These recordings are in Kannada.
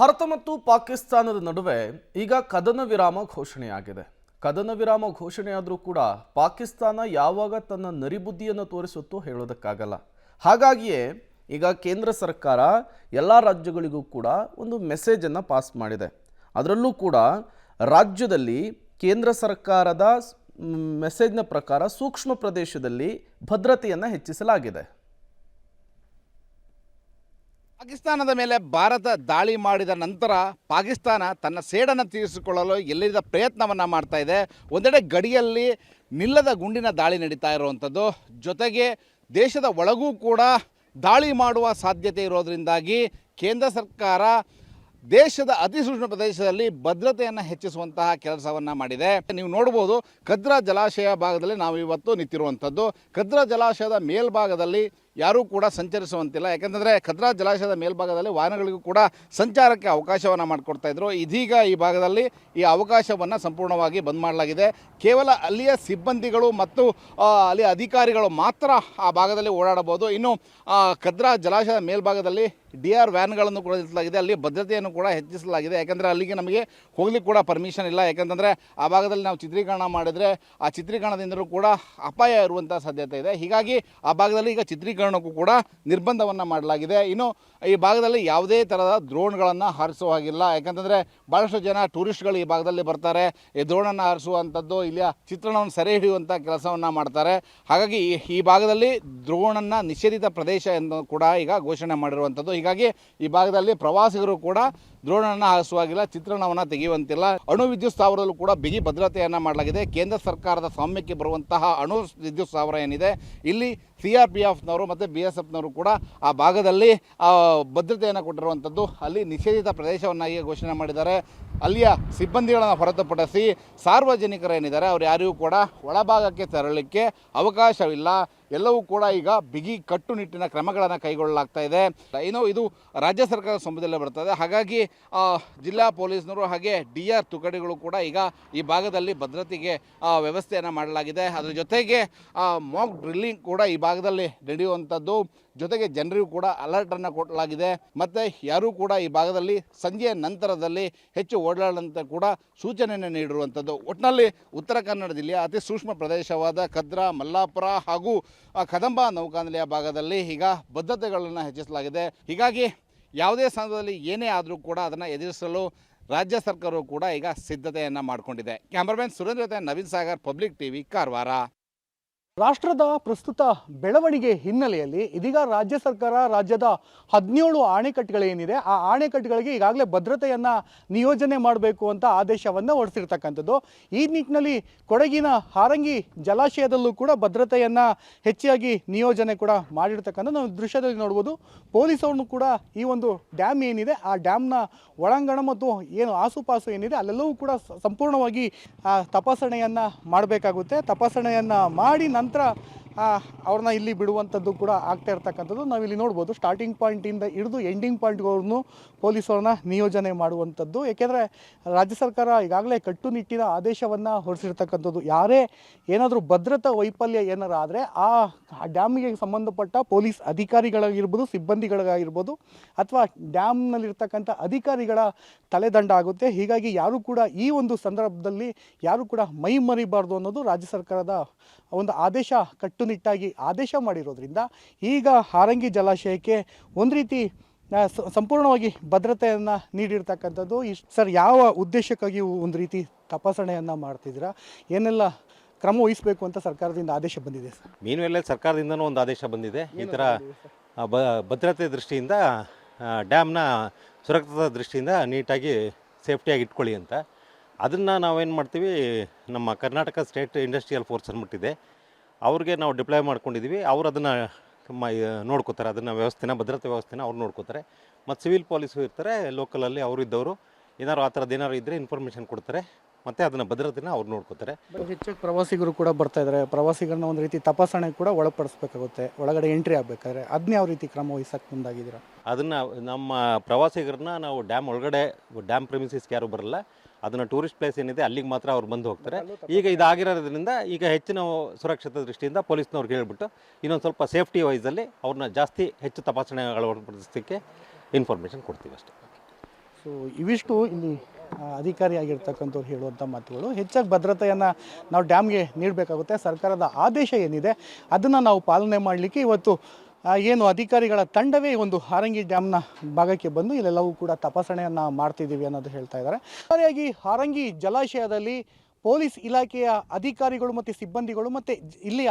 ಭಾರತ ಮತ್ತು ಪಾಕಿಸ್ತಾನದ ನಡುವೆ ಈಗ ಕದನ ವಿರಾಮ ಘೋಷಣೆಯಾಗಿದೆ. ಕದನ ವಿರಾಮ ಘೋಷಣೆಯಾದರೂ ಕೂಡ ಪಾಕಿಸ್ತಾನ ಯಾವಾಗ ತನ್ನ ನರಿಬುದ್ಧಿಯನ್ನು ತೋರಿಸುತ್ತೋ ಹೇಳೋದಕ್ಕಾಗಲ್ಲ. ಹಾಗಾಗಿಯೇ ಈಗ ಕೇಂದ್ರ ಸರ್ಕಾರ ಎಲ್ಲ ರಾಜ್ಯಗಳಿಗೂ ಕೂಡ ಒಂದು ಮೆಸೇಜನ್ನು ಪಾಸ್ ಮಾಡಿದೆ. ಅದರಲ್ಲೂ ಕೂಡ ರಾಜ್ಯದಲ್ಲಿ ಕೇಂದ್ರ ಸರ್ಕಾರದ ಮೆಸೇಜ್ನ ಪ್ರಕಾರ ಸೂಕ್ಷ್ಮ ಪ್ರದೇಶದಲ್ಲಿ ಭದ್ರತೆಯನ್ನು ಹೆಚ್ಚಿಸಲಾಗಿದೆ. ಪಾಕಿಸ್ತಾನದ ಮೇಲೆ ಭಾರತ ದಾಳಿ ಮಾಡಿದ ನಂತರ ಪಾಕಿಸ್ತಾನ ತನ್ನ ಸೇಡನ್ನು ತೀರಿಸಿಕೊಳ್ಳಲು ಎಲ್ಲಿದ್ದ ಪ್ರಯತ್ನವನ್ನು ಮಾಡ್ತಾ ಇದೆ. ಒಂದೆಡೆ ಗಡಿಯಲ್ಲಿ ನಿಲ್ಲದ ಗುಂಡಿನ ದಾಳಿ ನಡೀತಾ ಇರುವಂಥದ್ದು, ಜೊತೆಗೆ ದೇಶದ ಒಳಗೂ ಕೂಡ ದಾಳಿ ಮಾಡುವ ಸಾಧ್ಯತೆ ಇರೋದರಿಂದಾಗಿ ಕೇಂದ್ರ ಸರ್ಕಾರ ದೇಶದ ಅತಿ ಸೂಕ್ಷ್ಮ ಪ್ರದೇಶದಲ್ಲಿ ಭದ್ರತೆಯನ್ನು ಹೆಚ್ಚಿಸುವಂತಹ ಕೆಲಸವನ್ನು ಮಾಡಿದೆ. ನೀವು ನೋಡ್ಬೋದು, ಕದ್ರಾ ಜಲಾಶಯ ಭಾಗದಲ್ಲಿ ನಾವು ಇವತ್ತು ನಿಂತಿರುವಂಥದ್ದು. ಕದ್ರಾ ಜಲಾಶಯದ ಮೇಲ್ಭಾಗದಲ್ಲಿ ಯಾರೂ ಕೂಡ ಸಂಚರಿಸುವಂತಿಲ್ಲ. ಯಾಕೆಂದರೆ ಕದ್ರಾ ಜಲಾಶಯದ ಮೇಲ್ಭಾಗದಲ್ಲಿ ವಾಹನಗಳಿಗೂ ಕೂಡ ಸಂಚಾರಕ್ಕೆ ಅವಕಾಶವನ್ನು ಮಾಡಿಕೊಡ್ತಾ ಇದ್ರು. ಇದೀಗ ಈ ಭಾಗದಲ್ಲಿ ಈ ಅವಕಾಶವನ್ನು ಸಂಪೂರ್ಣವಾಗಿ ಬಂದ್ ಮಾಡಲಾಗಿದೆ. ಕೇವಲ ಅಲ್ಲಿಯ ಸಿಬ್ಬಂದಿಗಳು ಮತ್ತು ಅಲ್ಲಿಯ ಅಧಿಕಾರಿಗಳು ಮಾತ್ರ ಆ ಭಾಗದಲ್ಲಿ ಓಡಾಡಬಹುದು. ಇನ್ನು ಕದ್ರಾ ಜಲಾಶಯದ ಮೇಲ್ಭಾಗದಲ್ಲಿ DR ವ್ಯಾನ್ಗಳನ್ನು ಕೂಡ ನಿಲ್ಲಿಸಲಾಗಿದೆ. ಅಲ್ಲಿ ಭದ್ರತೆಯನ್ನು ಕೂಡ ಹೆಚ್ಚಿಸಲಾಗಿದೆ. ಯಾಕೆಂದರೆ ಅಲ್ಲಿಗೆ ನಮಗೆ ಹೋಗ್ಲಿಕ್ಕೆ ಕೂಡ ಪರ್ಮಿಷನ್ ಇಲ್ಲ. ಯಾಕೆಂತಂದರೆ ಆ ಭಾಗದಲ್ಲಿ ನಾವು ಚಿತ್ರೀಕರಣ ಮಾಡಿದರೆ ಆ ಚಿತ್ರೀಕರಣದಿಂದಲೂ ಕೂಡ ಅಪಾಯ ಇರುವಂಥ ಸಾಧ್ಯತೆ ಇದೆ. ಹೀಗಾಗಿ ಆ ಭಾಗದಲ್ಲಿ ಈಗ ಚಿತ್ರೀಕರಣಕ್ಕೂ ಕೂಡ ನಿರ್ಬಂಧವನ್ನು ಮಾಡಲಾಗಿದೆ. ಇನ್ನು ಈ ಭಾಗದಲ್ಲಿ ಯಾವುದೇ ಥರದ ಡ್ರೋನ್ಗಳನ್ನು ಹಾರಿಸುವ ಹಾಗಿಲ್ಲ. ಯಾಕಂತಂದರೆ ಭಾಳಷ್ಟು ಜನ ಟೂರಿಸ್ಟ್ಗಳು ಈ ಭಾಗದಲ್ಲಿ ಬರ್ತಾರೆ, ಈ ಡ್ರೋನನ್ನು ಹಾರಿಸುವಂಥದ್ದು, ಇಲ್ಲಿಯ ಚಿತ್ರಣವನ್ನು ಸೆರೆ ಹಿಡಿಯುವಂಥ ಕೆಲಸವನ್ನು ಮಾಡ್ತಾರೆ. ಹಾಗಾಗಿ ಈ ಭಾಗದಲ್ಲಿ ಡ್ರೋನನ್ನು ನಿಷೇಧಿತ ಪ್ರದೇಶ ಎಂದು ಕೂಡ ಈಗ ಘೋಷಣೆ ಮಾಡಿರುವಂಥದ್ದು. ಹೀಗಾಗಿ ಈ ಭಾಗದಲ್ಲಿ ಪ್ರವಾಸಿಗರು ಕೂಡ ಡ್ರೋನನ್ನು ಹಾರಿಸುವಾಗಿಲ್ಲ, ಚಿತ್ರಣವನ್ನು ತೆಗೆಯುವಂತಿಲ್ಲ. ಅಣು ವಿದ್ಯುತ್ ಸ್ಥಾವರದಲ್ಲೂ ಕೂಡ ಬಿಗಿ ಭದ್ರತೆಯನ್ನು ಮಾಡಲಾಗಿದೆ. ಕೇಂದ್ರ ಸರ್ಕಾರದ ಸ್ವಾಮ್ಯಕ್ಕೆ ಬರುವಂತಹ ಅಣು ವಿದ್ಯುತ್ ಸ್ಥಾವರ ಏನಿದೆ, ಇಲ್ಲಿ CRPFನವರು ಮತ್ತು BSFನವರು ಕೂಡ ಆ ಭಾಗದಲ್ಲಿ ಭದ್ರತೆಯನ್ನು ಕೊಟ್ಟಿರುವಂಥದ್ದು. ಅಲ್ಲಿ ನಿಷೇಧಿತ ಪ್ರದೇಶವನ್ನಾಗಿ ಘೋಷಣೆ ಮಾಡಿದ್ದಾರೆ. ಅಲ್ಲಿಯ ಸಿಬ್ಬಂದಿಗಳನ್ನು ಹೊರತುಪಡಿಸಿ ಸಾರ್ವಜನಿಕರೇನಿದ್ದಾರೆ ಅವ್ರು ಯಾರಿಗೂ ಕೂಡ ಒಳಭಾಗಕ್ಕೆ ತೆರಳಲಿಕ್ಕೆ ಅವಕಾಶವಿಲ್ಲ. ಎಲ್ಲವೂ ಕೂಡ ಈಗ ಬಿಗಿ ಕಟ್ಟುನಿಟ್ಟಿನ ಕ್ರಮಗಳನ್ನು ಕೈಗೊಳ್ಳಲಾಗ್ತಾ ಇದೆ. ಇನ್ನು ಇದು ರಾಜ್ಯ ಸರ್ಕಾರದ ಸ್ವಾಮ್ಯದಲ್ಲೇ ಬರ್ತದೆ. ಹಾಗಾಗಿ ಜಿಲ್ಲಾ ಪೊಲೀಸ್ನವರು ಹಾಗೆ DR ತುಕಡಿಗಳು ಕೂಡ ಈಗ ಈ ಭಾಗದಲ್ಲಿ ಭದ್ರತೆಗೆ ವ್ಯವಸ್ಥೆಯನ್ನು ಮಾಡಲಾಗಿದೆ. ಅದರ ಜೊತೆಗೆ ಮಾಕ್ ಡ್ರಿಲ್ಲಿಂಗ್ ಕೂಡ ಈ ಭಾಗದಲ್ಲಿ ನಡೆಯುವಂಥದ್ದು, ಜೊತೆಗೆ ಜನರಿಗೂ ಕೂಡ ಅಲರ್ಟನ್ನು ಕೊಡಲಾಗಿದೆ. ಮತ್ತು ಯಾರೂ ಕೂಡ ಈ ಭಾಗದಲ್ಲಿ ಸಂಜೆಯ ನಂತರದಲ್ಲಿ ಹೆಚ್ಚು ಓಡಾಡದಂತೆ ಕೂಡ ಸೂಚನೆಯನ್ನು ನೀಡಿರುವಂಥದ್ದು. ಒಟ್ಟಿನಲ್ಲಿ ಉತ್ತರ ಕನ್ನಡ ಜಿಲ್ಲೆಯ ಅತಿ ಸೂಕ್ಷ್ಮ ಪ್ರದೇಶವಾದ ಕದ್ರಾ, ಮಲ್ಲಾಪುರ ಹಾಗೂ ಕದಂಬ ನೌಕಾನೆಲೆಯ ಭಾಗದಲ್ಲಿ ಈಗ ಭದ್ರತೆಗಳನ್ನು ಹೆಚ್ಚಿಸಲಾಗಿದೆ. ಹೀಗಾಗಿ ಯಾವುದೇ ಸಂದರ್ಭದಲ್ಲಿ ಏನೇ ಆದರೂ ಕೂಡ ಅದನ್ನು ಎದುರಿಸಲು ರಾಜ್ಯ ಸರ್ಕಾರವು ಕೂಡ ಈಗ ಸಿದ್ಧತೆಯನ್ನು ಮಾಡಿಕೊಂಡಿದೆ. ಕ್ಯಾಮ್ರಾಮನ್ ಸುರೇಂದ್ರ ಜೊತೆ ನವೀನ್ ಸಾಗರ್, ಪಬ್ಲಿಕ್ TV, ಕಾರವಾರ. ರಾಷ್ಟ್ರದ ಪ್ರಸ್ತುತ ಬೆಳವಣಿಗೆ ಹಿನ್ನೆಲೆಯಲ್ಲಿ ಇದೀಗ ರಾಜ್ಯ ಸರ್ಕಾರ ರಾಜ್ಯದ 17 ಅಣೆಕಟ್ಟುಗಳೇನಿದೆ ಆ ಅಣೆಕಟ್ಟುಗಳಿಗೆ ಈಗಾಗಲೇ ಭದ್ರತೆಯನ್ನು ನಿಯೋಜನೆ ಮಾಡಬೇಕು ಅಂತ ಆದೇಶವನ್ನು ಹೊರಡಿಸಿರ್ತಕ್ಕಂಥದ್ದು. ಈ ನಿಟ್ಟಿನಲ್ಲಿ ಕೊಡಗಿನ ಹಾರಂಗಿ ಜಲಾಶಯದಲ್ಲೂ ಕೂಡ ಭದ್ರತೆಯನ್ನು ಹೆಚ್ಚಾಗಿ ನಿಯೋಜನೆ ಕೂಡ ಮಾಡಿರ್ತಕ್ಕಂಥ ನಾವು ದೃಶ್ಯದಲ್ಲಿ ನೋಡ್ಬೋದು. ಪೊಲೀಸವ್ರನ್ನು ಕೂಡ ಈ ಒಂದು ಡ್ಯಾಮ್ ಏನಿದೆ ಆ ಡ್ಯಾಮ್ನ ಒಳಾಂಗಣ ಮತ್ತು ಏನು ಆಸುಪಾಸು ಏನಿದೆ ಅಲ್ಲೆಲ್ಲವೂ ಕೂಡ ಸಂಪೂರ್ಣವಾಗಿ ತಪಾಸಣೆಯನ್ನು ಮಾಡಬೇಕಾಗುತ್ತೆ. ತಪಾಸಣೆಯನ್ನು ಮಾಡಿ ನಂತರ ಅವ್ರನ್ನ ಇಲ್ಲಿ ಬಿಡುವಂಥದ್ದು ಕೂಡ ಆಗ್ತಾ ಇರ್ತಕ್ಕಂಥದ್ದು ನಾವಿಲ್ಲಿ ನೋಡ್ಬೋದು. ಸ್ಟಾರ್ಟಿಂಗ್ ಪಾಯಿಂಟಿಂದ ಹಿಡಿದು ಎಂಡಿಂಗ್ ಪಾಯಿಂಟ್ಗೂ ಪೊಲೀಸರನ್ನ ನಿಯೋಜನೆ ಮಾಡುವಂಥದ್ದು. ಏಕೆಂದರೆ ರಾಜ್ಯ ಸರ್ಕಾರ ಈಗಾಗಲೇ ಕಟ್ಟುನಿಟ್ಟಿನ ಆದೇಶವನ್ನು ಹೊರಡಿಸಿರ್ತಕ್ಕಂಥದ್ದು. ಯಾರೇ ಏನಾದರೂ ಭದ್ರತಾ ವೈಫಲ್ಯ ಏನಾರು ಆದರೆ ಆ ಡ್ಯಾಮಿಗೆ ಸಂಬಂಧಪಟ್ಟ ಪೊಲೀಸ್ ಅಧಿಕಾರಿಗಳಾಗಿರ್ಬೋದು, ಸಿಬ್ಬಂದಿಗಳಾಗಿರ್ಬೋದು ಅಥವಾ ಡ್ಯಾಮ್ನಲ್ಲಿರ್ತಕ್ಕಂಥ ಅಧಿಕಾರಿಗಳ ತಲೆದಂಡ ಆಗುತ್ತೆ. ಹೀಗಾಗಿ ಯಾರೂ ಕೂಡ ಈ ಒಂದು ಸಂದರ್ಭದಲ್ಲಿ ಯಾರೂ ಕೂಡ ಮೈ ಮರಿಬಾರ್ದು ಅನ್ನೋದು ರಾಜ್ಯ ಸರ್ಕಾರದ ಒಂದು ಆದೇಶ, ಕಟ್ಟುನಿಟ್ಟಾಗಿ ಆದೇಶ ಮಾಡಿರೋದ್ರಿಂದ ಈಗ ಹಾರಂಗಿ ಜಲಾಶಯಕ್ಕೆ ಒಂದು ರೀತಿ ಸಂಪೂರ್ಣವಾಗಿ ಭದ್ರತೆಯನ್ನು ನೀಡಿರ್ತಕ್ಕಂಥದ್ದು. ಸರ್, ಯಾವ ಉದ್ದೇಶಕ್ಕಾಗಿ ಒಂದು ರೀತಿ ತಪಾಸಣೆಯನ್ನು ಮಾಡ್ತಿದ್ದೀರಾ? ಏನೆಲ್ಲ ಕ್ರಮ ವಹಿಸಬೇಕು ಅಂತ ಸರ್ಕಾರದಿಂದ ಆದೇಶ ಬಂದಿದೆ ಸರ್? ಮೀನುವೆಲ್ಲ ಸರ್ಕಾರದಿಂದನೂ ಒಂದು ಆದೇಶ ಬಂದಿದೆ. ಈ ಥರ ಭದ್ರತೆ ದೃಷ್ಟಿಯಿಂದ ಡ್ಯಾಮ್ನ ಸುರಕ್ಷತಾ ದೃಷ್ಟಿಯಿಂದ ನೀಟಾಗಿ ಸೇಫ್ಟಿಯಾಗಿ ಇಟ್ಕೊಳ್ಳಿ ಅಂತ. ಅದನ್ನು ನಾವೇನು ಮಾಡ್ತೀವಿ, ನಮ್ಮ ಕರ್ನಾಟಕ ಸ್ಟೇಟ್ ಇಂಡಸ್ಟ್ರಿಯಲ್ ಫೋರ್ಸ್ ಅಂದ್ಬಿಟ್ಟಿದೆ, ಅವ್ರಿಗೆ ನಾವು ಡಿಪ್ಲಾಯ್ ಮಾಡ್ಕೊಂಡಿದ್ದೀವಿ. ಅವ್ರು ಅದನ್ನು ನೋಡ್ಕೋತಾರೆ, ಅದನ್ನು ವ್ಯವಸ್ಥೆನ, ಭದ್ರತೆ ವ್ಯವಸ್ಥೆನ ಅವ್ರು ನೋಡ್ಕೋತಾರೆ. ಮತ್ತು ಸಿವಿಲ್ ಪೊಲೀಸು ಇರ್ತಾರೆ ಲೋಕಲಲ್ಲಿ, ಅವರು ಇದ್ದವರು ಏನಾದ್ರು ಆ ಥರದ್ದು ಏನಾದ್ರು ಇದ್ದರೆ ಇನ್ಫಾರ್ಮೇಷನ್ ಕೊಡ್ತಾರೆ ಮತ್ತು ಅದನ್ನು ಭದ್ರತೆನ ಅವ್ರು ನೋಡ್ಕೋತಾರೆ. ಹೆಚ್ಚಾಗಿ ಪ್ರವಾಸಿಗರು ಕೂಡ ಬರ್ತಾ ಇದ್ದಾರೆ. ಪ್ರವಾಸಿಗರನ್ನ ಒಂದು ರೀತಿ ತಪಾಸಣೆ ಕೂಡ ಒಳಪಡಿಸ್ಬೇಕಾಗುತ್ತೆ, ಒಳಗಡೆ ಎಂಟ್ರಿ ಆಗಬೇಕಾದ್ರೆ. ಅದನ್ನ ಯಾವ ರೀತಿ ಕ್ರಮ ವಹಿಸಕ್ಕೆ ಮುಂದಾಗಿದ್ದೀರಾ? ಅದನ್ನು ನಮ್ಮ ಪ್ರವಾಸಿಗರನ್ನ ನಾವು ಡ್ಯಾಮ್ ಒಳಗಡೆ, ಡ್ಯಾಮ್ ಪ್ರೆಮಿಸಿಸ್ಗೆ ಯಾರು ಬರಲ್ಲ, ಅದನ್ನು ಟೂರಿಸ್ಟ್ ಪ್ಲೇಸ್ ಏನಿದೆ ಅಲ್ಲಿಗೆ ಮಾತ್ರ ಅವ್ರು ಬಂದು ಹೋಗ್ತಾರೆ. ಈಗ ಇದಾಗಿರೋದ್ರಿಂದ ಈಗ ಹೆಚ್ಚಿನ ಸುರಕ್ಷತೆ ದೃಷ್ಟಿಯಿಂದ ಪೊಲೀಸ್ನವ್ರಿಗೆ ಹೇಳ್ಬಿಟ್ಟು ಇನ್ನೊಂದು ಸ್ವಲ್ಪ ಸೇಫ್ಟಿ ವೈಸಲ್ಲಿ ಅವ್ರನ್ನ ಹೆಚ್ಚು ತಪಾಸಣೆಗಳು ಒಳಪಡಿಸೋದಕ್ಕೆ ಇನ್ಫಾರ್ಮೇಷನ್ ಕೊಡ್ತೀವಿ ಅಷ್ಟೇ. ಸೊ ಇವಿಷ್ಟು ಇಲ್ಲಿ ಅಧಿಕಾರಿಯಾಗಿರ್ತಕ್ಕಂಥವ್ರು ಹೇಳುವಂಥ ಮಾತುಗಳು. ಹೆಚ್ಚಾಗಿ ಭದ್ರತೆಯನ್ನು ನಾವು ಡ್ಯಾಮ್ಗೆ ನೀಡಬೇಕಾಗುತ್ತೆ. ಸರ್ಕಾರದ ಆದೇಶ ಏನಿದೆ ಅದನ್ನು ನಾವು ಪಾಲನೆ ಮಾಡಲಿಕ್ಕೆ ಇವತ್ತು ಏನು ಅಧಿಕಾರಿಗಳ ತಂಡವೇ ಒಂದು ಹಾರಂಗಿ ಡ್ಯಾಮ್ನ ಭಾಗಕ್ಕೆ ಬಂದು ಇಲ್ಲೆಲ್ಲವೂ ಕೂಡ ತಪಾಸಣೆಯನ್ನು ಮಾಡ್ತಿದ್ದೀವಿ ಅನ್ನೋದು ಹೇಳ್ತಾ ಇದ್ದಾರೆ. ಹಾಗಾಗಿ ಹಾರಂಗಿ ಜಲಾಶಯದಲ್ಲಿ ಪೊಲೀಸ್ ಇಲಾಖೆಯ ಅಧಿಕಾರಿಗಳು ಮತ್ತು ಸಿಬ್ಬಂದಿಗಳು ಮತ್ತು ಇಲ್ಲಿಯ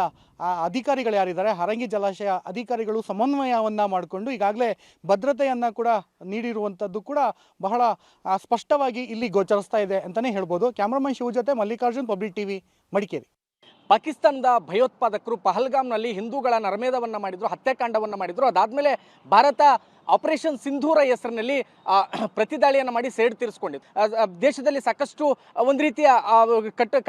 ಅಧಿಕಾರಿಗಳು ಯಾರಿದ್ದಾರೆ ಹಾರಂಗಿ ಜಲಾಶಯ ಅಧಿಕಾರಿಗಳು ಸಮನ್ವಯವನ್ನು ಮಾಡಿಕೊಂಡು ಈಗಾಗಲೇ ಭದ್ರತೆಯನ್ನು ಕೂಡ ನೀಡಿರುವಂಥದ್ದು ಕೂಡ ಬಹಳ ಸ್ಪಷ್ಟವಾಗಿ ಇಲ್ಲಿ ಗೋಚರಿಸ್ತಾ ಇದೆ ಅಂತಲೇ ಹೇಳ್ಬೋದು. ಕ್ಯಾಮ್ರಾಮನ್ ಶಿವ ಜೊತೆ ಮಲ್ಲಿಕಾರ್ಜುನ್, ಪಬ್ಲಿಕ್ ಟಿವಿ, ಮಡಿಕೇರಿ. ಪಾಕಿಸ್ತಾನದ ಭಯೋತ್ಪಾದಕರು ಪಹಲ್ಗಾಮ್ನಲ್ಲಿ ಹಿಂದೂಗಳ ನರಮೇಧವನ್ನು ಮಾಡಿದ್ರು, ಹತ್ಯಾಕಾಂಡವನ್ನು ಮಾಡಿದ್ರು. ಅದಾದಮೇಲೆ ಭಾರತ ಆಪರೇಷನ್ ಸಿಂಧೂರ ಹೆಸರಿನಲ್ಲಿ ಪ್ರತಿದಾಳಿಯನ್ನು ಮಾಡಿ ಸೇಡು ತೀರಿಸ್ಕೊಂಡಿತ್ತು. ದೇಶದಲ್ಲಿ ಸಾಕಷ್ಟು ಒಂದು ರೀತಿಯ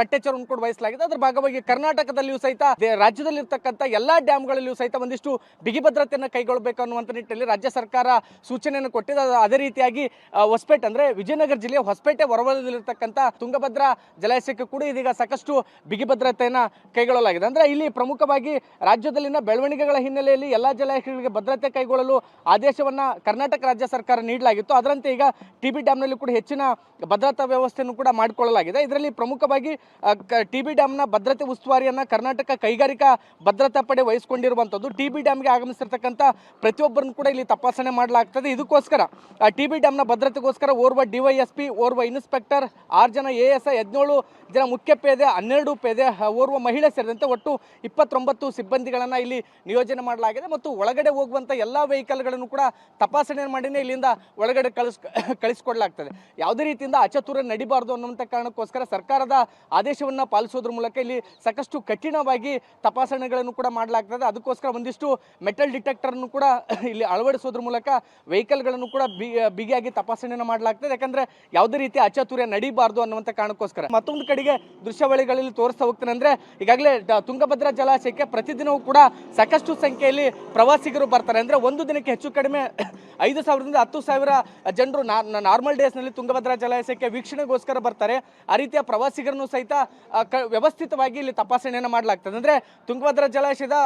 ಕಟ್ಟೆಚ್ಚರವನ್ನು ಕೂಡ ವಹಿಸಲಾಗಿದೆ. ಅದರ ಭಾಗವಾಗಿ ಕರ್ನಾಟಕದಲ್ಲಿಯೂ ಸಹಿತ ರಾಜ್ಯದಲ್ಲಿರ್ತಕ್ಕಂಥ ಎಲ್ಲ ಡ್ಯಾಮ್ಗಳಲ್ಲಿಯೂ ಸಹಿತ ಒಂದಿಷ್ಟು ಬಿಗಿ ಭದ್ರತೆಯನ್ನು ಕೈಗೊಳ್ಳಬೇಕು ಅನ್ನುವಂಥ ನಿಟ್ಟಿನಲ್ಲಿ ರಾಜ್ಯ ಸರ್ಕಾರ ಸೂಚನೆಯನ್ನು ಕೊಟ್ಟಿದೆ. ಅದೇ ರೀತಿಯಾಗಿ ಹೊಸಪೇಟೆ ಅಂದರೆ ವಿಜಯನಗರ ಜಿಲ್ಲೆಯ ಹೊಸಪೇಟೆ ಹೊರವಲಯದಲ್ಲಿರ್ತಕ್ಕಂಥ ತುಂಗಭದ್ರಾ ಜಲಾಶಯಕ್ಕೆ ಕೂಡ ಇದೀಗ ಸಾಕಷ್ಟು ಬಿಗಿ ಭದ್ರತೆಯನ್ನು ಕೈಗೊಳ್ಳಲಾಗಿದೆ. ಅಂದರೆ ಇಲ್ಲಿ ಪ್ರಮುಖವಾಗಿ ರಾಜ್ಯದಲ್ಲಿನ ಬೆಳವಣಿಗೆಗಳ ಹಿನ್ನೆಲೆಯಲ್ಲಿ ಎಲ್ಲ ಜಲಾಶಯಗಳಿಗೆ ಭದ್ರತೆ ಕೈಗೊಳ್ಳಲು ಆದೇಶವನ್ನು ಕರ್ನಾಟಕ ರಾಜ್ಯ ಸರ್ಕಾರ ನೀಡಲಾಗಿತ್ತು. ಅದರಂತೆ ಈಗ ಟಿ.ಬಿ ಡ್ಯಾಮ್ನಲ್ಲಿ ಕೂಡ ಹೆಚ್ಚಿನ ಭದ್ರತಾ ವ್ಯವಸ್ಥೆಯನ್ನು ಕೂಡ ಮಾಡಿಕೊಳ್ಳಲಾಗಿದೆ. ಇದರಲ್ಲಿ ಪ್ರಮುಖವಾಗಿ ಟಿ.ಬಿ ಡ್ಯಾಮ್ನ ಭದ್ರತೆ ಉಸ್ತುವಾರಿಯನ್ನು ಕರ್ನಾಟಕ ಕೈಗಾರಿಕಾ ಭದ್ರತಾ ಪಡೆ ವಹಿಸಿಕೊಂಡಿರುವಂಥದ್ದು. ಟಿ.ಬಿ ಡ್ಯಾಮ್ಗೆ ಆಗಮಿಸಿರ್ತಕ್ಕಂಥ ಪ್ರತಿಯೊಬ್ಬರನ್ನು ಕೂಡ ಇಲ್ಲಿ ತಪಾಸಣೆ ಮಾಡಲಾಗ್ತದೆ. ಇದಕ್ಕೋಸ್ಕರ ಟಿ.ಬಿ ಡ್ಯಾಮ್ನ ಭದ್ರತೆಗೋಸ್ಕರ ಓರ್ವ ಡಿವೈಎಸ್ಪಿ, ಓರ್ವ ಇನ್ಸ್ಪೆಕ್ಟರ್, 6 ಜನ ASI, 17 ಜನ ಮುಖ್ಯ ಪೇದೆ, 12 ಪೇದೆ, ಓರ್ವ ಮಹಿಳೆ ಸೇರಿದಂತೆ ಒಟ್ಟು 29 ಸಿಬ್ಬಂದಿಗಳನ್ನು ಇಲ್ಲಿ ನಿಯೋಜನೆ ಮಾಡಲಾಗಿದೆ. ಮತ್ತು ಒಳಗಡೆ ಹೋಗುವಂಥ ಎಲ್ಲ ವೆಹಿಕಲ್ಗಳನ್ನು ಕೂಡ ತಪಾಸಣೆ ಮಾಡಿನೇ ಇಲ್ಲಿಂದ ಒಳಗಡೆ ಕಳಿಸ್ಕೊಡ್ಲಾಗ್ತದೆ. ಯಾವುದೇ ರೀತಿಯಿಂದ ಅಚಾತುರ್ಯ ನಡಿಬಾರ್ದು ಅನ್ನುವಂಥ ಕಾರಣಕ್ಕೋಸ್ಕರ ಸರ್ಕಾರದ ಆದೇಶವನ್ನು ಪಾಲಿಸೋದ್ರ ಮೂಲಕ ಇಲ್ಲಿ ಸಾಕಷ್ಟು ಕಠಿಣವಾಗಿ ತಪಾಸಣೆಗಳನ್ನು ಕೂಡ ಮಾಡಲಾಗ್ತದೆ. ಅದಕ್ಕೋಸ್ಕರ ಒಂದಿಷ್ಟು ಮೆಟಲ್ ಡಿಟೆಕ್ಟರ್ನ್ನು ಕೂಡ ಇಲ್ಲಿ ಅಳವಡಿಸೋದ್ರ ಮೂಲಕ ವೆಹಿಕಲ್ಗಳನ್ನು ಕೂಡ ಬಿಗಿಯಾಗಿ ತಪಾಸಣೆಯನ್ನು ಮಾಡಲಾಗ್ತದೆ. ಯಾಕಂದರೆ ಯಾವುದೇ ರೀತಿಯ ಅಚಾತುರ್ಯ ನಡಿಬಾರ್ದು ಅನ್ನುವಂಥ ಕಾರಣಕ್ಕೋಸ್ಕರ. ಮತ್ತೊಂದು ಕಡೆಗೆ ದೃಶ್ಯಾವಳಿಗಳಲ್ಲಿ ತೋರಿಸ್ತಾ ಹೋಗ್ತೇನೆ. ಅಂದರೆ ಈಗಾಗಲೇ ತುಂಗಭದ್ರಾ ಜಲಾಶಯಕ್ಕೆ ಪ್ರತಿದಿನವೂ ಕೂಡ ಸಾಕಷ್ಟು ಸಂಖ್ಯೆಯಲ್ಲಿ ಪ್ರವಾಸಿಗರು ಬರ್ತಾರೆ. ಅಂದರೆ ಒಂದು ದಿನಕ್ಕೆ ಹೆಚ್ಚು ಕಡಿಮೆ 5,000ರಿಂದ 10,000 ಜನರು ನಾರ್ಮಲ್ ಡೇಸ್ನಲ್ಲಿ ತುಂಗಭದ್ರಾ ಜಲಾಶಯಕ್ಕೆ ವೀಕ್ಷಣೆಗೋಸ್ಕರ ಬರ್ತಾರೆ. ಆ ರೀತಿಯ ಪ್ರವಾಸಿಗರನ್ನು ಸಹಿತ ವ್ಯವಸ್ಥಿತವಾಗಿ ಇಲ್ಲಿ ತಪಾಸಣೆಯನ್ನು ಮಾಡಲಾಗ್ತದೆ. ಅಂದರೆ ತುಂಗಭದ್ರಾ ಜಲಾಶಯದ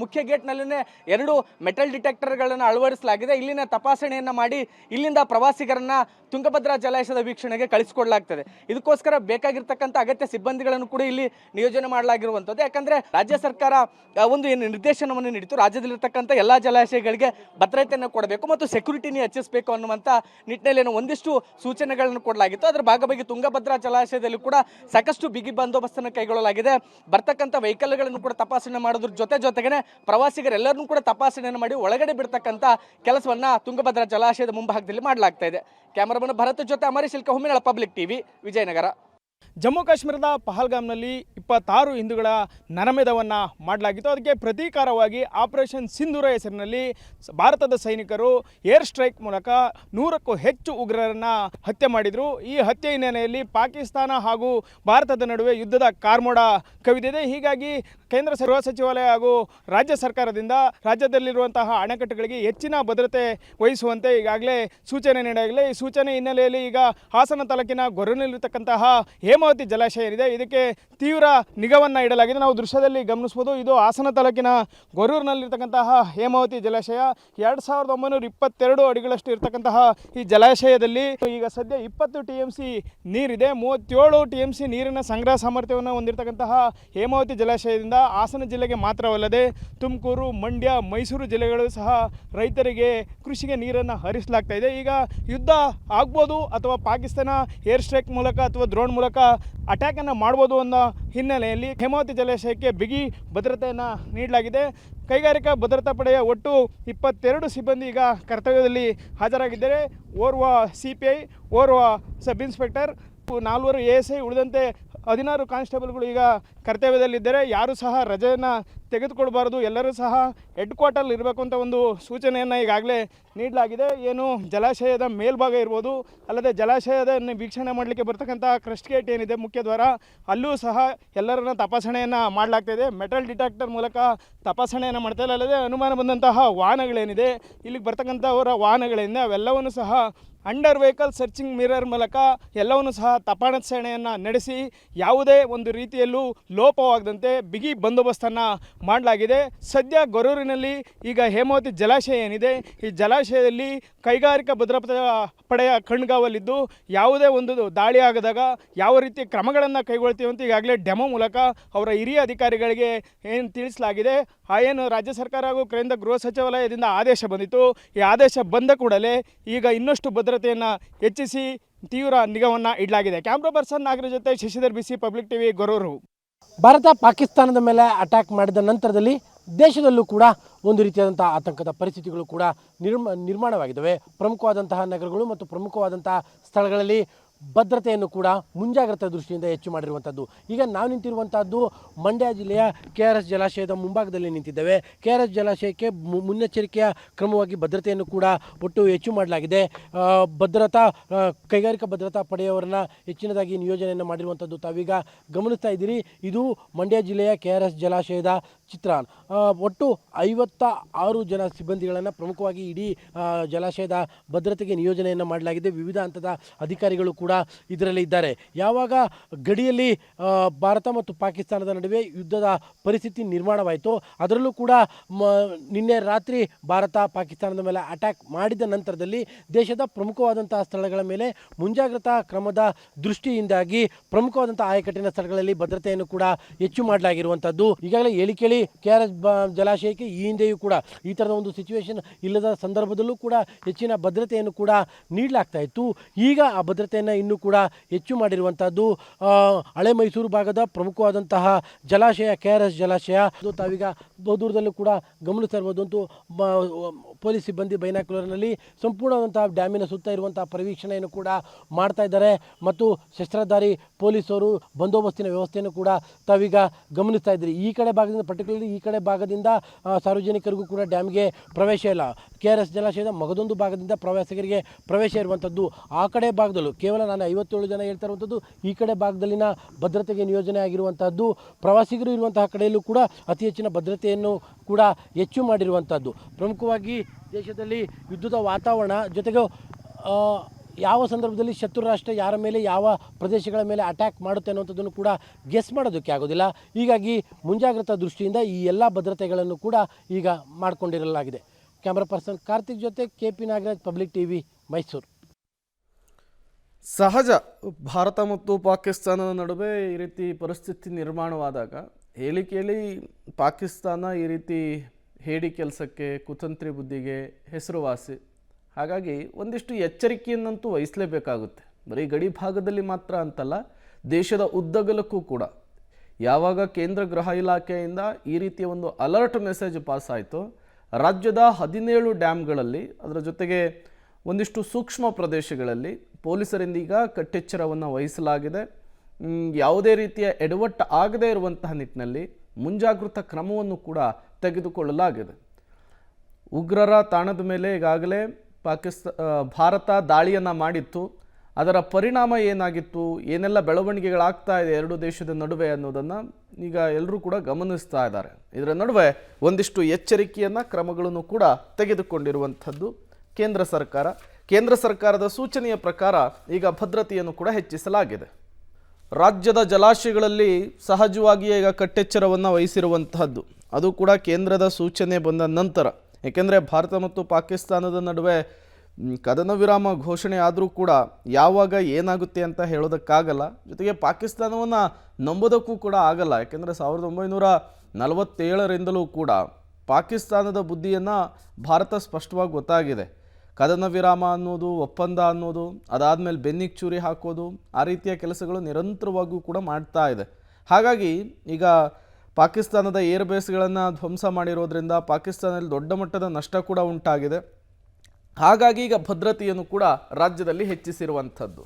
ಮುಖ್ಯ ಗೇಟ್ನಲ್ಲೇ 2 ಮೆಟಲ್ ಡಿಟೆಕ್ಟರ್ಗಳನ್ನು ಅಳವಡಿಸಲಾಗಿದೆ. ಇಲ್ಲಿನ ತಪಾಸಣೆಯನ್ನು ಮಾಡಿ ಇಲ್ಲಿಂದ ಪ್ರವಾಸಿಗರನ್ನ ತುಂಗಭದ್ರಾ ಜಲಾಶಯದ ವೀಕ್ಷಣೆಗೆ ಕಳಿಸಿಕೊಡಲಾಗ್ತದೆ. ಇದಕ್ಕೋಸ್ಕರ ಬೇಕಾಗಿರ್ತಕ್ಕಂಥ ಅಗತ್ಯ ಸಿಬ್ಬಂದಿಗಳನ್ನು ಕೂಡ ಇಲ್ಲಿ ನಿಯೋಜನೆ ಮಾಡಲಾಗಿರುವಂಥದ್ದು. ಯಾಕಂದರೆ ರಾಜ್ಯ ಸರ್ಕಾರ ಒಂದು ಏನು ನಿರ್ದೇಶನವನ್ನು ನೀಡಿತು, ರಾಜ್ಯದಲ್ಲಿರ್ತಕ್ಕಂಥ ಎಲ್ಲ ಜಲಾಶಯಗಳಿಗೆ ಭದ್ರತೆಯನ್ನು ಕೊಡಬೇಕು ಮತ್ತು ಸೆಕ್ಯೂರಿಟಿನಿ ಹೆಚ್ಚಿಸಬೇಕು ಅನ್ನುವಂಥ ನಿಟ್ಟಿನಲ್ಲಿ ಒಂದಿಷ್ಟು ಸೂಚನೆಗಳನ್ನು ಕೊಡಲಾಗಿತ್ತು. ಅದರ ಭಾಗವಾಗಿ ತುಂಗಭದ್ರಾ ಜಲಾಶಯದಲ್ಲಿ ಕೂಡ ಸಾಕಷ್ಟು ಬಿಗಿ ಬಂದೋಬಸ್ತನ್ನು ಕೈಗೊಳ್ಳಲಾಗಿದೆ. ಬರ್ತಕ್ಕಂಥ ವೆಹಿಕಲ್ಗಳನ್ನು ಕೂಡ ತಪಾಸಣೆ ಮಾಡೋದ್ರ ಜೊತೆಗೇನೆ ಪ್ರವಾಸಿಗರೆಲ್ಲರನ್ನೂ ಕೂಡ ತಪಾಸಣೆಯನ್ನು ಮಾಡಿ ಒಳಗಡೆ ಬಿಡ್ತಕ್ಕಂಥ ಕೆಲಸವನ್ನು ತುಂಗಭದ್ರಾ ಜಲಾಶಯದ ಮುಂಭಾಗದಲ್ಲಿ ಮಾಡಲಾಗ್ತಾ ಇದೆ. ಕ್ಯಾಮರಾಮನ್ ಭರತ್ ಜೊತೆ ಅಮರೀಶ್ ಇಲ್ಕ, ಹುಮ್ಮಿನಾಳ, ಪಬ್ಲಿಕ್ ಟಿವಿ, ವಿಜಯನಗರ. ಜಮ್ಮು ಕಾಶ್ಮೀರದ ಪಹಲ್ಗಾಮ್ನಲ್ಲಿ 26 ಹಿಂದೂಗಳ ನರಮೇಧವನ್ನು ಮಾಡಲಾಗಿತ್ತು. ಅದಕ್ಕೆ ಪ್ರತೀಕಾರವಾಗಿ ಆಪರೇಷನ್ ಸಿಂಧೂರ ಹೆಸರಿನಲ್ಲಿ ಭಾರತದ ಸೈನಿಕರು ಏರ್ ಸ್ಟ್ರೈಕ್ ಮೂಲಕ 100ಕ್ಕೂ ಹೆಚ್ಚು ಉಗ್ರರನ್ನು ಹತ್ಯೆ ಮಾಡಿದರು. ಈ ಹತ್ಯೆ ಹಿನ್ನೆಲೆಯಲ್ಲಿ ಪಾಕಿಸ್ತಾನ ಹಾಗೂ ಭಾರತದ ನಡುವೆ ಯುದ್ಧದ ಕಾರ್ಮೋಡ ಕವಿದಿದೆ. ಹೀಗಾಗಿ ಕೇಂದ್ರ ಗೃಹ ಸಚಿವಾಲಯ ಹಾಗೂ ರಾಜ್ಯ ಸರ್ಕಾರದಿಂದ ರಾಜ್ಯದಲ್ಲಿರುವಂತಹ ಅಣೆಕಟ್ಟುಗಳಿಗೆ ಹೆಚ್ಚಿನ ಭದ್ರತೆ ವಹಿಸುವಂತೆ ಈಗಾಗಲೇ ಸೂಚನೆ ನೀಡಲಾಗಿದೆ. ಈ ಸೂಚನೆ ಹಿನ್ನೆಲೆಯಲ್ಲಿ ಈಗ ಹಾಸನ ತಾಲೂಕಿನ ಗೊರವನಲ್ಲಿರತಕ್ಕಂತಹ ಹೇಮಾವತಿ ಜಲಾಶಯ ಏನಿದೆ ಇದಕ್ಕೆ ತೀವ್ರ ನಿಗಾವನ್ನು ಇಡಲಾಗಿದೆ. ನಾವು ದೃಶ್ಯದಲ್ಲಿ ಗಮನಿಸ್ಬೋದು, ಇದು ಹಾಸನ ತಾಲೂಕಿನ ಗೊರೂರಿನಲ್ಲಿರ್ತಕ್ಕಂತಹ ಹೇಮಾವತಿ ಜಲಾಶಯ. 2922 ಅಡಿಗಳಷ್ಟು ಇರತಕ್ಕಂತಹ ಈ ಜಲಾಶಯದಲ್ಲಿ ಈಗ ಸದ್ಯ 20 TMC ನೀರಿದೆ. 37 TMC ನೀರಿನ ಸಂಗ್ರಹ ಸಾಮರ್ಥ್ಯವನ್ನು ಹೊಂದಿರತಕ್ಕಂತಹ ಹೇಮಾವತಿ ಜಲಾಶಯದಿಂದ ಹಾಸನ ಜಿಲ್ಲೆಗೆ ಮಾತ್ರವಲ್ಲದೆ ತುಮಕೂರು, ಮಂಡ್ಯ, ಮೈಸೂರು ಜಿಲ್ಲೆಗಳು ಸಹ ರೈತರಿಗೆ ಕೃಷಿಗೆ ನೀರನ್ನು ಹರಿಸಲಾಗ್ತಾ ಇದೆ. ಈಗ ಯುದ್ಧ ಆಗ್ಬೋದು ಅಥವಾ ಪಾಕಿಸ್ತಾನ ಏರ್ ಸ್ಟ್ರೈಕ್ ಮೂಲಕ ಅಥವಾ ಡ್ರೋನ್ ಮೂಲಕ ಅಟ್ಯಾಕನ್ನು ಮಾಡ್ಬೋದು ಅನ್ನೋ ಹಿನ್ನೆಲೆಯಲ್ಲಿ ಹೇಮಾವತಿ ಜಲಾಶಯಕ್ಕೆ ಬಿಗಿ ಭದ್ರತೆಯನ್ನು ನೀಡಲಾಗಿದೆ. ಕೈಗಾರಿಕಾ ಭದ್ರತಾ ಪಡೆಯ ಒಟ್ಟು 22 ಸಿಬ್ಬಂದಿ ಈಗ ಕರ್ತವ್ಯದಲ್ಲಿ ಹಾಜರಾಗಿದ್ದಾರೆ. ಓರ್ವ CPI, ಓರ್ವ ಸಬ್ ಇನ್ಸ್ಪೆಕ್ಟರ್, 4 ASI, ಉಳಿದಂತೆ 16 ಕಾನ್ಸ್ಟೇಬಲ್ಗಳು ಈಗ ಕರ್ತವ್ಯದಲ್ಲಿದ್ದಾರೆ. ಯಾರೂ ಸಹ ರಜೆಯನ್ನು ತೆಗೆದುಕೊಳ್ಬಾರ್ದು, ಎಲ್ಲರೂ ಸಹ ಹೆಡ್ ಕ್ವಾರ್ಟರ್ ಇರಬೇಕು ಅಂತ ಒಂದು ಸೂಚನೆಯನ್ನು ಈಗಾಗಲೇ ನೀಡಲಾಗಿದೆ. ಏನು ಜಲಾಶಯದ ಮೇಲ್ಭಾಗ ಇರ್ಬೋದು, ಅಲ್ಲದೆ ಜಲಾಶಯದ ವೀಕ್ಷಣೆ ಮಾಡಲಿಕ್ಕೆ ಬರ್ತಕ್ಕಂಥ ಕ್ರಸ್ಟ್ ಗೇಟ್ ಏನಿದೆ ಮುಖ್ಯ ದ್ವಾರ, ಅಲ್ಲೂ ಸಹ ಎಲ್ಲರನ್ನ ತಪಾಸಣೆಯನ್ನು ಮಾಡಲಾಗ್ತಾಯಿದೆ. ಮೆಟಲ್ ಡಿಟೆಕ್ಟರ್ ಮೂಲಕ ತಪಾಸಣೆಯನ್ನು ಮಾಡ್ತಾಯಿಲ್ಲ. ಅಲ್ಲದೆ ಅನುಮಾನ ಬಂದಂತಹ ವಾಹನಗಳೇನಿದೆ, ಇಲ್ಲಿಗೆ ಬರ್ತಕ್ಕಂಥವರ ವಾಹನಗಳೇನಿದೆ ಅವೆಲ್ಲವನ್ನು ಸಹ ಅಂಡರ್ ವೆಹಿಕಲ್ ಸರ್ಚಿಂಗ್ ಮಿರರ್ ಮೂಲಕ ಎಲ್ಲವನ್ನು ಸಹ ತಪಾಸಣೆಯನ್ನು ನಡೆಸಿ ಯಾವುದೇ ಒಂದು ರೀತಿಯಲ್ಲೂ ಲೋಪವಾಗದಂತೆ ಬಿಗಿ ಬಂದೋಬಸ್ತನ್ನು ಮಾಡಲಾಗಿದೆ. ಸದ್ಯ ಗೊರೂರಿನಲ್ಲಿ ಈಗ ಹೇಮಾವತಿ ಜಲಾಶಯ ಏನಿದೆ, ಈ ಜಲಾಶಯದಲ್ಲಿ ಕೈಗಾರಿಕಾ ಭದ್ರತಾ ಪಡೆಯ ಕಣ್ಗಾವಲಿದ್ದು ಯಾವುದೇ ಒಂದು ದಾಳಿ ಆಗದಾಗ ಯಾವ ರೀತಿ ಕ್ರಮಗಳನ್ನು ಕೈಗೊಳ್ತೀವಿ ಅಂತ ಈಗಾಗಲೇ ಡೆಮೋ ಮೂಲಕ ಅವರ ಹಿರಿಯ ಅಧಿಕಾರಿಗಳಿಗೆ ಏನು ತಿಳಿಸಲಾಗಿದೆ. ಏನು ರಾಜ್ಯ ಸರ್ಕಾರ ಹಾಗೂ ಕೇಂದ್ರ ಗೃಹ ಸಚಿವಾಲಯದಿಂದ ಆದೇಶ ಬಂದಿತ್ತು. ಈ ಆದೇಶ ಬಂದ ಕೂಡಲೇ ಈಗ ಇನ್ನಷ್ಟು ಭದ್ರತೆಯನ್ನು ಹೆಚ್ಚಿಸಿ ತೀವ್ರ ನಿಗಾವನ್ನು ಇಡಲಾಗಿದೆ. ಕ್ಯಾಮ್ರಾ ಪರ್ಸನ್ ನಾಗರ ಜೊತೆ ಶಶಿಧರ್ ಬಿಸಿ, ಪಬ್ಲಿಕ್ ಟಿವಿ, ಗೊರೂರು. ಭಾರತ ಪಾಕಿಸ್ತಾನದ ಮೇಲೆ ಅಟ್ಯಾಕ್ ಮಾಡಿದ ನಂತರದಲ್ಲಿ ದೇಶದಲ್ಲೂ ಕೂಡ ಒಂದು ರೀತಿಯಾದಂಥ ಆತಂಕದ ಪರಿಸ್ಥಿತಿಗಳು ಕೂಡ ನಿರ್ಮಾಣವಾಗಿದ್ದಾವೆ. ಪ್ರಮುಖವಾದಂತಹ ನಗರಗಳು ಮತ್ತು ಪ್ರಮುಖವಾದಂತಹ ಸ್ಥಳಗಳಲ್ಲಿ ಭದ್ರತೆಯನ್ನು ಕೂಡ ಮುಂಜಾಗ್ರತಾ ದೃಷ್ಟಿಯಿಂದ ಹೆಚ್ಚು ಮಾಡಿರುವಂಥದ್ದು. ಈಗ ನಾವು ನಿಂತಿರುವಂಥದ್ದು ಮಂಡ್ಯ ಜಿಲ್ಲೆಯ KRS ಜಲಾಶಯದ ಮುಂಭಾಗದಲ್ಲಿ ನಿಂತಿದ್ದೇವೆ. KRS ಜಲಾಶಯಕ್ಕೆ ಮುನ್ನೆಚ್ಚರಿಕೆಯ ಕ್ರಮವಾಗಿ ಭದ್ರತೆಯನ್ನು ಕೂಡ ಒಟ್ಟು ಹೆಚ್ಚು ಮಾಡಲಾಗಿದೆ. ಕೈಗಾರಿಕಾ ಭದ್ರತಾ ಪಡೆಯವರನ್ನ ಹೆಚ್ಚಿನದಾಗಿ ನಿಯೋಜನೆಯನ್ನು ಮಾಡಿರುವಂಥದ್ದು ತಾವೀಗ ಗಮನಿಸ್ತಾ ಇದ್ದೀರಿ. ಇದು ಮಂಡ್ಯ ಜಿಲ್ಲೆಯ KRS ಜಲಾಶಯದ ಚಿತ್ರ. ಒಟ್ಟು 56 ಜನ ಸಿಬ್ಬಂದಿಗಳನ್ನು ಪ್ರಮುಖವಾಗಿ ಇಡೀ ಜಲಾಶಯದ ಭದ್ರತೆಗೆ ನಿಯೋಜನೆಯನ್ನು ಮಾಡಲಾಗಿದೆ. ವಿವಿಧ ಹಂತದ ಅಧಿಕಾರಿಗಳು ಕೂಡ ಇದರಲ್ಲಿ ಇದ್ದಾರೆ. ಯಾವಾಗ ಗಡಿಯಲ್ಲಿ ಭಾರತ ಮತ್ತು ಪಾಕಿಸ್ತಾನದ ನಡುವೆ ಯುದ್ಧದ ಪರಿಸ್ಥಿತಿ ನಿರ್ಮಾಣವಾಯಿತು, ಅದರಲ್ಲೂ ಕೂಡ ನಿನ್ನೆ ರಾತ್ರಿ ಭಾರತ ಪಾಕಿಸ್ತಾನದ ಮೇಲೆ ಅಟ್ಯಾಕ್ ಮಾಡಿದ ನಂತರದಲ್ಲಿ ದೇಶದ ಪ್ರಮುಖವಾದಂತಹ ಸ್ಥಳಗಳ ಮೇಲೆ ಮುಂಜಾಗ್ರತಾ ಕ್ರಮದ ದೃಷ್ಟಿಯಿಂದಾಗಿ ಪ್ರಮುಖವಾದಂತಹ ಆಯಕಟ್ಟಿನ ಸ್ಥಳಗಳಲ್ಲಿ ಭದ್ರತೆಯನ್ನು ಕೂಡ ಹೆಚ್ಚು ಮಾಡಲಾಗಿರುವಂಥದ್ದು. ಈಗಾಗಲೇ ಹೇಳಿ ಕೇಳಿ KRS ಜಲಾಶಯಕ್ಕೆ ಈ ಹಿಂದೆಯೂ ಕೂಡ ಈ ಥರದ ಒಂದು ಸಿಚುವೇಶನ್ ಇಲ್ಲದ ಸಂದರ್ಭದಲ್ಲೂ ಕೂಡ ಹೆಚ್ಚಿನ ಭದ್ರತೆಯನ್ನು ಕೂಡ ನೀಡಲಾಗ್ತಾ ಇತ್ತು. ಈಗ ಆ ಭದ್ರತೆಯನ್ನು ಇನ್ನೂ ಕೂಡ ಹೆಚ್ಚು ಮಾಡಿರುವಂಥದ್ದು. ಹಳೆ ಮೈಸೂರು ಭಾಗದ ಪ್ರಮುಖವಾದಂತಹ ಜಲಾಶಯ KRS ಜಲಾಶಯ, ಅದು ತಾವೀಗ ಬಹುದೂರದಲ್ಲೂ ಕೂಡ ಗಮನಿಸ್ತಾ ಇರ್ಬೋದು. ಅಂತೂ ಪೊಲೀಸ್ ಸಿಬ್ಬಂದಿ ಬೈನಾಕ್ಯುಲರ್ನಲ್ಲಿ ಸಂಪೂರ್ಣವಾದಂತಹ ಡ್ಯಾಮಿನ ಸುತ್ತ ಇರುವಂತಹ ಪರಿವೀಕ್ಷಣೆಯನ್ನು ಕೂಡ ಮಾಡ್ತಾ ಇದ್ದಾರೆ ಮತ್ತು ಶಸ್ತ್ರಧಾರಿ ಪೊಲೀಸರು ಬಂದೋಬಸ್ತಿನ ವ್ಯವಸ್ಥೆಯನ್ನು ಕೂಡ ತಾವೀಗ ಗಮನಿಸ್ತಾ ಇದ್ದೀರಿ. ಈ ಕಡೆ ಭಾಗದಿಂದ ಪರ್ಟಿಕ್ಯುಲರ್ಲಿ ಈ ಕಡೆ ಭಾಗದಿಂದ ಸಾರ್ವಜನಿಕರಿಗೂ ಕೂಡ ಡ್ಯಾಮ್ಗೆ ಪ್ರವೇಶ ಇಲ್ಲ. KRS ಜಲಾಶಯದ ಮಗದೊಂದು ಭಾಗದಿಂದ ಪ್ರವಾಸಿಗರಿಗೆ ಪ್ರವೇಶ ಇರುವಂಥದ್ದು. ಆ ಕಡೆ ಭಾಗದಲ್ಲೂ ಕೇವಲ ನಾನು 57 ಜನ ಹೇಳ್ತಾ ಇರುವಂಥದ್ದು. ಈ ಕಡೆ ಭಾಗದಲ್ಲಿನ ಭದ್ರತೆಗೆ ನಿಯೋಜನೆ ಆಗಿರುವಂಥದ್ದು. ಪ್ರವಾಸಿಗರು ಇರುವಂತಹ ಕಡೆಯಲ್ಲೂ ಕೂಡ ಅತಿ ಹೆಚ್ಚಿನ ಭದ್ರತೆಯನ್ನು ಕೂಡ ಹೆಚ್ಚು ಮಾಡಿರುವಂಥದ್ದು. ಪ್ರಮುಖವಾಗಿ ದೇಶದಲ್ಲಿ ಯುದ್ಧದ ವಾತಾವರಣ ಜೊತೆಗೆ ಯಾವ ಸಂದರ್ಭದಲ್ಲಿ ಶತ್ರು ರಾಷ್ಟ್ರ ಯಾರ ಮೇಲೆ ಯಾವ ಪ್ರದೇಶಗಳ ಮೇಲೆ ಅಟ್ಯಾಕ್ ಮಾಡುತ್ತೆ ಅನ್ನುವಂಥದ್ದನ್ನು ಕೂಡ ಗೆಸ್ ಮಾಡೋದಕ್ಕೆ ಆಗೋದಿಲ್ಲ. ಹೀಗಾಗಿ ಮುಂಜಾಗ್ರತಾ ದೃಷ್ಟಿಯಿಂದ ಈ ಎಲ್ಲ ಭದ್ರತೆಗಳನ್ನು ಕೂಡ ಈಗ ಮಾಡಿಕೊಂಡಿರಲಾಗಿದೆ. ಕ್ಯಾಮ್ರಾ ಪರ್ಸನ್ ಕಾರ್ತಿಕ್ ಜೊತೆ KP Nagaraj, public TV, Mysuru. ಸಹಜ, ಭಾರತ ಮತ್ತು ಪಾಕಿಸ್ತಾನದ ನಡುವೆ ಈ ರೀತಿ ಪರಿಸ್ಥಿತಿ ನಿರ್ಮಾಣವಾದಾಗ ಹೇಳಿ ಕೇಳಿ ಪಾಕಿಸ್ತಾನ ಈ ರೀತಿ ಹೇಡಿ ಕೆಲಸಕ್ಕೆ, ಕುತಂತ್ರಿ ಬುದ್ಧಿಗೆ ಹೆಸರುವಾಸಿ. ಹಾಗಾಗಿ ಒಂದಿಷ್ಟು ಎಚ್ಚರಿಕೆಯನ್ನಂತೂ ವಹಿಸಲೇಬೇಕಾಗುತ್ತೆ. ಬರೀ ಗಡಿ ಭಾಗದಲ್ಲಿ ಮಾತ್ರ ಅಂತಲ್ಲ, ದೇಶದ ಉದ್ದಗಲಕ್ಕೂ ಕೂಡ. ಯಾವಾಗ ಕೇಂದ್ರ ಗೃಹ ಇಲಾಖೆಯಿಂದ ಈ ರೀತಿಯ ಒಂದು ಅಲರ್ಟ್ ಮೆಸೇಜ್ ಪಾಸ್ ಆಯಿತು, ರಾಜ್ಯದ 17 ಡ್ಯಾಮ್ಗಳಲ್ಲಿ, ಅದರ ಜೊತೆಗೆ ಒಂದಿಷ್ಟು ಸೂಕ್ಷ್ಮ ಪ್ರದೇಶಗಳಲ್ಲಿ ಪೊಲೀಸರಿಂದ ಈಗ ಕಟ್ಟೆಚ್ಚರವನ್ನು ವಹಿಸಲಾಗಿದೆ. ಯಾವುದೇ ರೀತಿಯ ಎಡವಟ್ಟು ಆಗದೇ ಇರುವಂತಹ ನಿಟ್ಟಿನಲ್ಲಿ ಮುಂಜಾಗೃತಾ ಕ್ರಮವನ್ನು ಕೂಡ ತೆಗೆದುಕೊಳ್ಳಲಾಗಿದೆ. ಉಗ್ರರ ತಾಣದ ಮೇಲೆ ಈಗಾಗಲೇ ಭಾರತ ದಾಳಿಯನ್ನು ಮಾಡಿತ್ತು. ಅದರ ಪರಿಣಾಮ ಏನಾಗಿತ್ತು, ಏನೆಲ್ಲ ಬೆಳವಣಿಗೆಗಳಾಗ್ತಾ ಇದೆ ಎರಡು ದೇಶದ ನಡುವೆ ಅನ್ನೋದನ್ನು ಈಗ ಎಲ್ಲರೂ ಕೂಡ ಗಮನಿಸ್ತಾ ಇದ್ದಾರೆ. ಇದರ ನಡುವೆ ಒಂದಿಷ್ಟು ಎಚ್ಚರಿಕೆಯನ್ನು, ಕ್ರಮಗಳನ್ನು ಕೂಡ ತೆಗೆದುಕೊಂಡಿರುವಂಥದ್ದು ಕೇಂದ್ರ ಸರ್ಕಾರದ ಸೂಚನೆಯ ಪ್ರಕಾರ ಈಗ ಭದ್ರತೆಯನ್ನು ಕೂಡ ಹೆಚ್ಚಿಸಲಾಗಿದೆ. ರಾಜ್ಯದ ಜಲಾಶಯಗಳಲ್ಲಿ ಸಹಜವಾಗಿಯೇ ಈಗ ಕಟ್ಟೆಚ್ಚರವನ್ನು ವಹಿಸಿರುವಂತಹದ್ದು, ಅದು ಕೂಡ ಕೇಂದ್ರದ ಸೂಚನೆ ಬಂದ ನಂತರ. ಏಕೆಂದರೆ ಭಾರತ ಮತ್ತು ಪಾಕಿಸ್ತಾನದ ನಡುವೆ ಕದನ ವಿರಾಮ ಘೋಷಣೆ ಆದರೂ ಕೂಡ ಯಾವಾಗ ಏನಾಗುತ್ತೆ ಅಂತ ಹೇಳೋದಕ್ಕಾಗಲ್ಲ. ಜೊತೆಗೆ ಪಾಕಿಸ್ತಾನವನ್ನು ನಂಬೋದಕ್ಕೂ ಕೂಡ ಆಗಲ್ಲ. ಯಾಕೆಂದರೆ 1947ರಿಂದಲೂ ಕೂಡ ಪಾಕಿಸ್ತಾನದ ಬುದ್ಧಿಯನ್ನು ಭಾರತ ಸ್ಪಷ್ಟವಾಗಿ ಗೊತ್ತಾಗಿದೆ. ಕದನ ವಿರಾಮ ಅನ್ನೋದು, ಒಪ್ಪಂದ ಅನ್ನೋದು, ಅದಾದಮೇಲೆ ಬೆನ್ನಿಗೆ ಚೂರಿ ಹಾಕೋದು, ಆ ರೀತಿಯ ಕೆಲಸಗಳು ನಿರಂತರವಾಗಿಯೂ ಕೂಡ ಮಾಡ್ತಾ ಇದೆ. ಹಾಗಾಗಿ ಈಗ ಪಾಕಿಸ್ತಾನದ ಏರ್ಬೇಸ್ಗಳನ್ನು ಧ್ವಂಸ ಮಾಡಿರೋದ್ರಿಂದ ಪಾಕಿಸ್ತಾನದಲ್ಲಿ ದೊಡ್ಡ ಮಟ್ಟದ ನಷ್ಟ ಕೂಡ ಉಂಟಾಗಿದೆ. ಹಾಗಾಗಿ ಈಗ ಭದ್ರತೆಯನ್ನು ಕೂಡ ರಾಜ್ಯದಲ್ಲಿ ಹೆಚ್ಚಿಸಿರುವಂಥದ್ದು.